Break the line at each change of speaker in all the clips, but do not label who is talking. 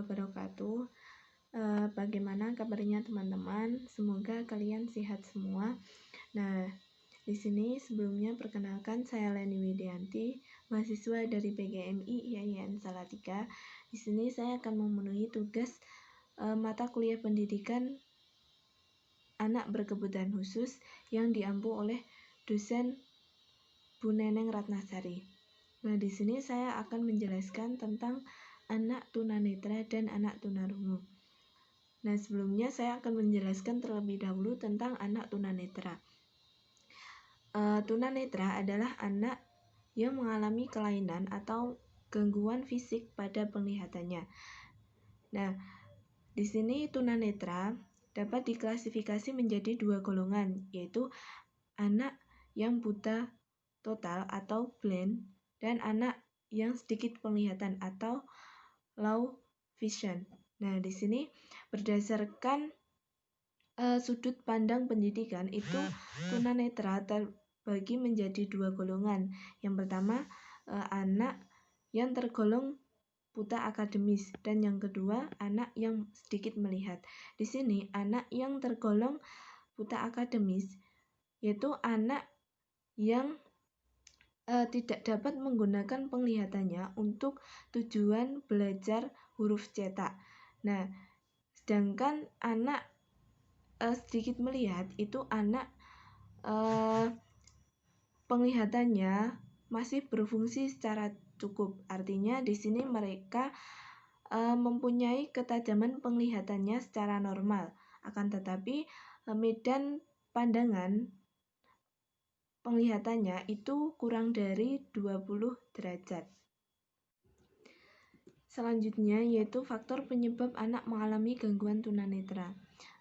wabarakatuh. Bagaimana kabarnya teman-teman? Semoga kalian sehat semua. Nah, di sini sebelumnya perkenalkan saya Leni Widianti, mahasiswa dari PGMI IAIN Salatiga. Di sini saya akan memenuhi tugas mata kuliah pendidikan anak berkebutuhan khusus yang diampu oleh dosen Bu Neneng Ratnasari. Nah, di sini saya akan menjelaskan tentang anak tunanetra dan anak tunarungu. Nah, sebelumnya saya akan menjelaskan terlebih dahulu tentang anak tunanetra. Tunanetra adalah anak yang mengalami kelainan atau gangguan fisik pada penglihatannya. Nah, di sini tunanetra dapat diklasifikasi menjadi dua golongan, yaitu anak yang buta total atau blind dan anak yang sedikit penglihatan atau low vision. Nah, di sini berdasarkan sudut pandang pendidikan itu tunanetra terbagi menjadi dua golongan. Yang pertama, anak yang tergolong buta akademis dan yang kedua, anak yang sedikit melihat. Di sini anak yang tergolong buta akademis yaitu anak yang tidak dapat menggunakan penglihatannya untuk tujuan belajar huruf cetak. Nah, sedangkan anak sedikit melihat itu anak penglihatannya masih berfungsi secara cukup. Artinya di sini mereka mempunyai ketajaman penglihatannya secara normal. Akan tetapi medan pandangan penglihatannya itu kurang dari 20 derajat. Selanjutnya yaitu faktor penyebab anak mengalami gangguan tunanetra.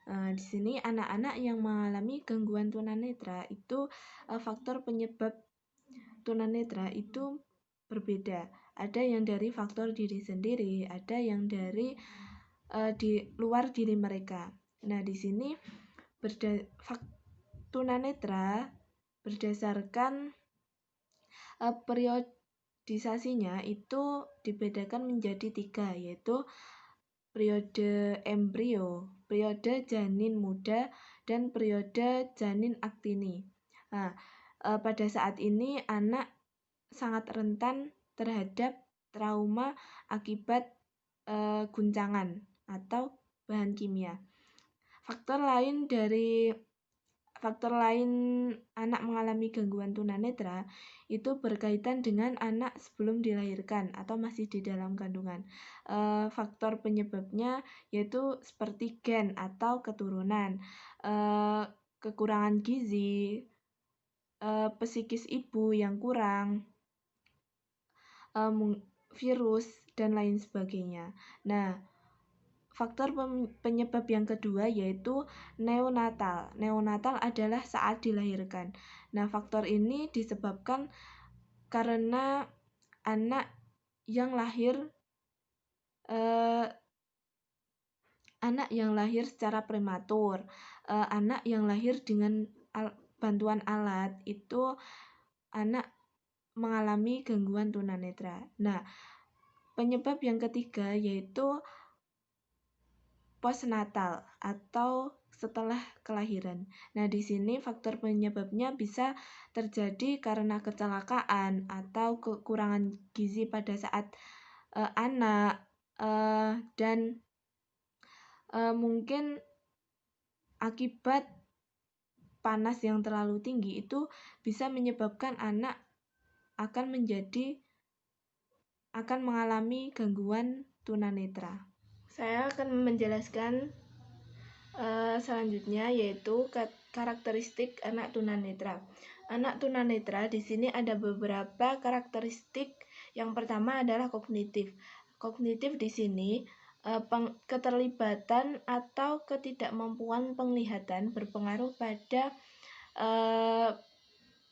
Di sini anak-anak yang mengalami gangguan tunanetra itu faktor penyebab tunanetra itu berbeda. Ada yang dari faktor diri sendiri, ada yang dari di luar diri mereka. Nah, di sini tunanetra berdasarkan periodisasinya itu dibedakan menjadi 3, yaitu periode embrio, periode janin muda, dan periode janin aktini. Nah, pada saat ini anak sangat rentan terhadap trauma akibat guncangan atau bahan kimia. Faktor lain anak mengalami gangguan tunanetra itu berkaitan dengan anak sebelum dilahirkan atau masih di dalam kandungan. Faktor penyebabnya yaitu seperti gen atau keturunan, kekurangan gizi, psikis ibu yang kurang, virus, dan lain sebagainya. Nah, faktor penyebab yang kedua yaitu neonatal. Neonatal adalah saat dilahirkan. Nah, faktor ini disebabkan karena anak yang lahir secara prematur, anak yang lahir dengan bantuan alat itu anak mengalami gangguan tunanetra. Nah, penyebab yang ketiga yaitu postnatal atau setelah kelahiran. Nah, di sini faktor penyebabnya bisa terjadi karena kecelakaan atau kekurangan gizi pada saat anak dan mungkin akibat panas yang terlalu tinggi itu bisa menyebabkan anak akan mengalami gangguan tunanetra. Saya akan menjelaskan selanjutnya yaitu karakteristik anak tunanetra. Anak tunanetra di sini ada beberapa karakteristik. Yang pertama adalah kognitif. Kognitif di sini keterlibatan atau ketidakmampuan penglihatan berpengaruh pada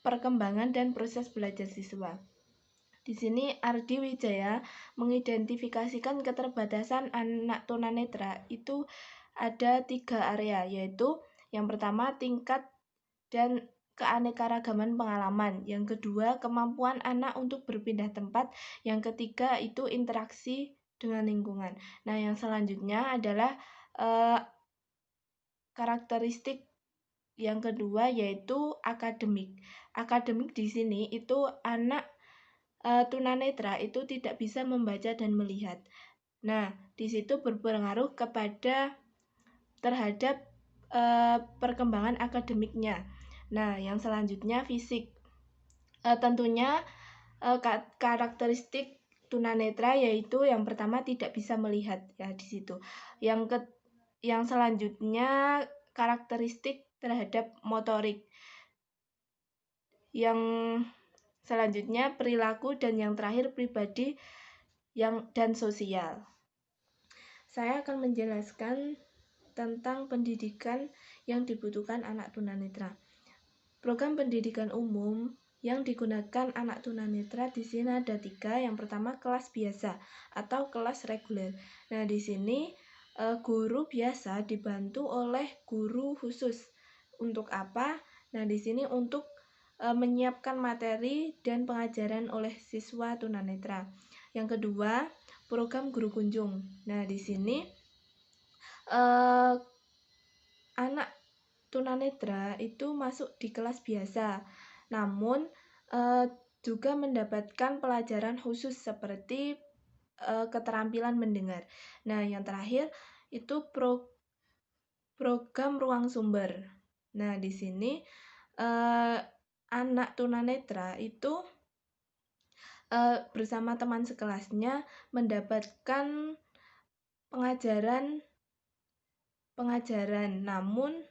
perkembangan dan proses belajar siswa. Di sini Ardi Wijaya mengidentifikasikan keterbatasan anak tunanetra itu ada 3 area, yaitu yang pertama tingkat dan keanekaragaman pengalaman, yang kedua kemampuan anak untuk berpindah tempat, yang ketiga itu interaksi dengan lingkungan. Nah, yang selanjutnya adalah karakteristik yang kedua yaitu akademik. Akademik di sini itu anak tunanetra itu tidak bisa membaca dan melihat. Nah, di situ berpengaruh terhadap perkembangan akademiknya. Nah, yang selanjutnya fisik. Tentunya karakteristik tunanetra yaitu yang pertama tidak bisa melihat ya di situ. Yang selanjutnya karakteristik terhadap motorik. Yang selanjutnya perilaku dan yang terakhir pribadi dan sosial. Saya akan menjelaskan tentang pendidikan yang dibutuhkan anak tunanetra. Program pendidikan umum yang digunakan anak tunanetra di sini ada 3. Yang pertama kelas biasa atau kelas reguler. Nah, di sini guru biasa dibantu oleh guru khusus. Untuk apa? Nah, di sini untuk menyiapkan materi dan pengajaran oleh siswa tunanetra. Yang kedua, program guru kunjung. Nah, di sini anak tunanetra itu masuk di kelas biasa, namun juga mendapatkan pelajaran khusus seperti keterampilan mendengar. Nah, yang terakhir itu program ruang sumber. Nah, di sini anak tunanetra itu bersama teman sekelasnya mendapatkan pengajaran, namun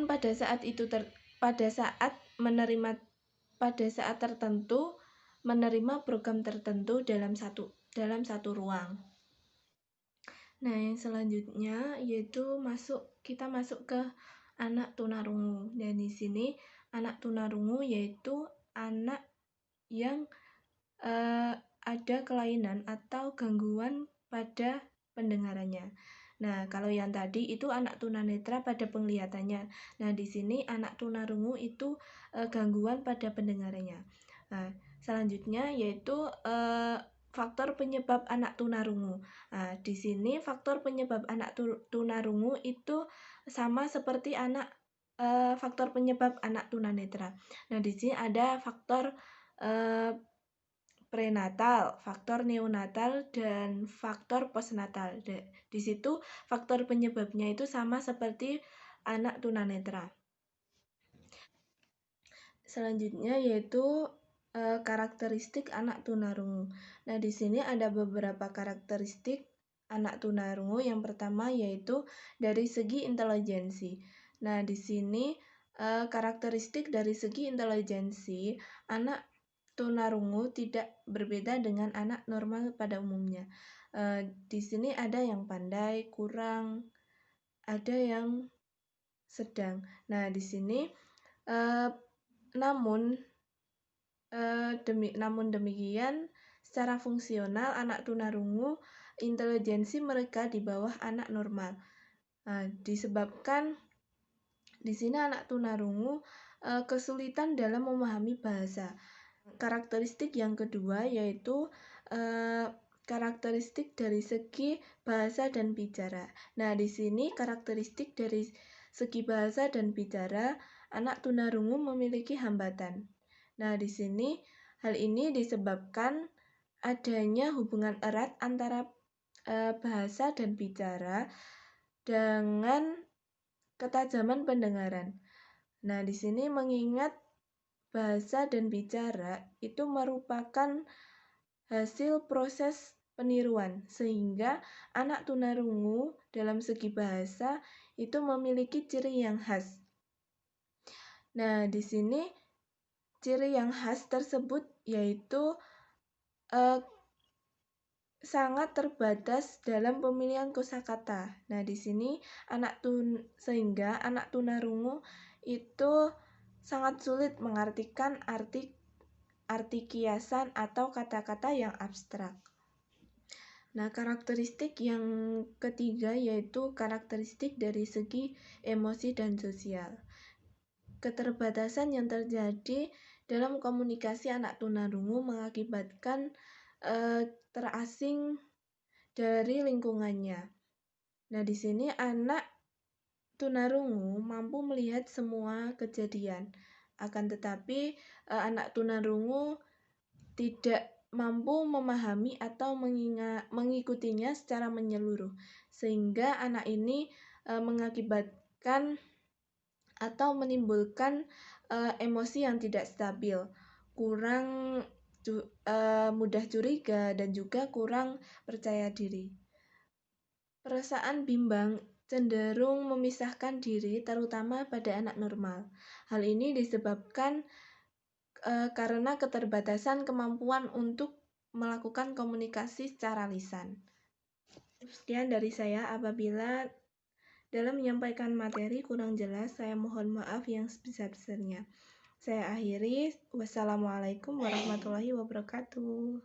pada saat tertentu menerima program tertentu dalam satu ruang. Nah, yang selanjutnya yaitu kita masuk ke anak tunarungu. Dan di sini anak tunarungu yaitu anak yang ada kelainan atau gangguan pada pendengarannya. Nah, kalau yang tadi itu anak tunanetra pada penglihatannya. Nah, di sini anak tunarungu itu gangguan pada pendengarannya. Nah, selanjutnya yaitu faktor penyebab anak tunarungu. Nah, di sini faktor penyebab anak tunarungu itu sama seperti faktor penyebab anak tunanetra. Nah, di sini ada faktor prenatal, faktor neonatal, dan faktor postnatal. Di situ faktor penyebabnya itu sama seperti anak tunanetra. Selanjutnya yaitu karakteristik anak tunarungu. Nah, di sini ada beberapa karakteristik anak tunarungu. Yang pertama yaitu dari segi intelijensi. Nah, di sini karakteristik dari segi intelijensi anak tunarungu tidak berbeda dengan anak normal pada umumnya. Di sini ada yang pandai, kurang, ada yang sedang. Nah, di sini namun demikian secara fungsional anak tunarungu intelijensi mereka di bawah anak normal. Disebabkan di sini anak tunarungu kesulitan dalam memahami bahasa. Karakteristik yang kedua yaitu karakteristik dari segi bahasa dan bicara. Nah, di sini karakteristik dari segi bahasa dan bicara anak tunarungu memiliki hambatan. Nah, di sini hal ini disebabkan adanya hubungan erat antara bahasa dan bicara dengan ketajaman pendengaran. Nah, di sini mengingat bahasa dan bicara itu merupakan hasil proses peniruan, sehingga anak tunarungu dalam segi bahasa itu memiliki ciri yang khas. Nah, di sini ciri yang khas tersebut yaitu sangat terbatas dalam pemilihan kosakata. Nah, di sini sehingga anak tunarungu itu sangat sulit mengartikan arti kiasan atau kata-kata yang abstrak. Nah, karakteristik yang ketiga yaitu karakteristik dari segi emosi dan sosial. Keterbatasan yang terjadi dalam komunikasi anak tunarungu mengakibatkan terasing dari lingkungannya. Nah, di sini anak tunarungu mampu melihat semua kejadian, akan tetapi anak tunarungu tidak mampu memahami atau mengikutinya secara menyeluruh, sehingga anak ini mengakibatkan atau menimbulkan emosi yang tidak stabil, kurang mudah curiga, dan juga kurang percaya diri. Perasaan bimbang cenderung memisahkan diri, terutama pada anak normal. Hal ini disebabkan karena keterbatasan kemampuan untuk melakukan komunikasi secara lisan. Sekian dari saya. Apabila dalam menyampaikan materi kurang jelas, saya mohon maaf yang sebesar-besarnya. Saya akhiri. Wassalamualaikum warahmatullahi wabarakatuh.